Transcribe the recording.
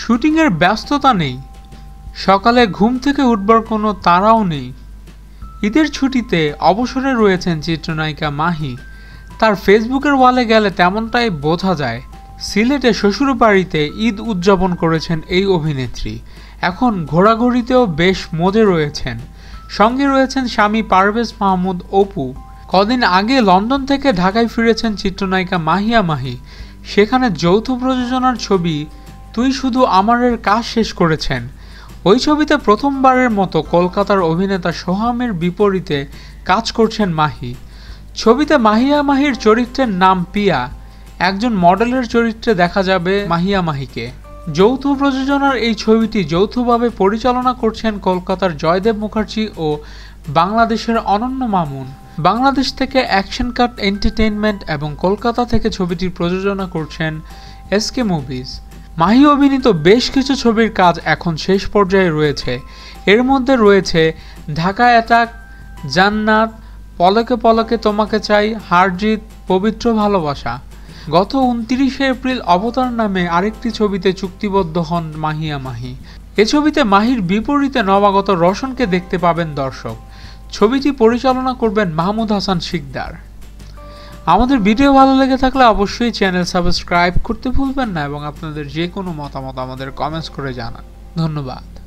শুটিংয়ের ব্যস্ততা নেই, সকালে ঘুম থেকে উঠবার কোনো তাড়াও নেই। ঈদের ছুটিতে অবসরে রয়েছেন চিত্রনায়িকা মাহি। তার ফেসবুকের ওয়ালে গেলে তেমনটাই বোঝা যায়। সিলেটে শ্বশুরবাড়িতে ঈদ উদযাপন করেছেন এই অভিনেত্রী। এখন ঘোরাঘুরিতেও বেশ মজে রয়েছেন। সঙ্গে রয়েছেন স্বামী পারভেজ মাহমুদ অপু। কদিন আগে লন্ডন থেকে ঢাকায় ফিরেছেন চিত্রনায়িকা মাহিয়া মাহি। সেখানে যৌথ প্রযোজনার ছবি তুই শুধু আমারের কাজ শেষ করেছেন। ওই ছবিতে প্রথমবারের মতো কলকাতার অভিনেতা সোহামের বিপরীতে কাজ করছেন মাহি। ছবিতে মাহিয়া মাহির চরিত্রের নাম পিয়া। একজন মডেলের চরিত্রে দেখা যাবে মাহিয়া মাহিকে। যৌথ প্রযোজনার এই ছবিটি যৌথভাবে পরিচালনা করছেন কলকাতার জয়দেব মুখার্জি ও বাংলাদেশের অনন্য মামুন। বাংলাদেশ থেকে অ্যাকশন কাট এন্টারটেইনমেন্ট এবং কলকাতা থেকে ছবিটির প্রযোজনা করছেন এসকে মুভিজ। মাহি অভিনীত বেশ কিছু ছবির কাজ এখন শেষ পর্যায়ে রয়েছে। এর মধ্যে রয়েছে ঢাকা অ্যাটাক, জান্নাত, পলকে পলকে তোমাকে চাই, হারজিত, পবিত্র ভালোবাসা। গত 29শে এপ্রিল অবতার নামে আরেকটি ছবিতে চুক্তিবদ্ধ হন মাহিয়া মাহি। এ ছবিতে মাহির বিপরীতে নবাগত রোশনকে দেখতে পাবেন দর্শক। ছবিটি পরিচালনা করবেন মাহমুদ হাসান শিকদার। আমাদের ভিডিও ভালো লেগে থাকলে অবশ্যই চ্যানেল সাবস্ক্রাইব করতে ভুলবেন না এবং আপনাদের যে কোনো মতামত আমাদের কমেন্টস করে জানান। ধন্যবাদ।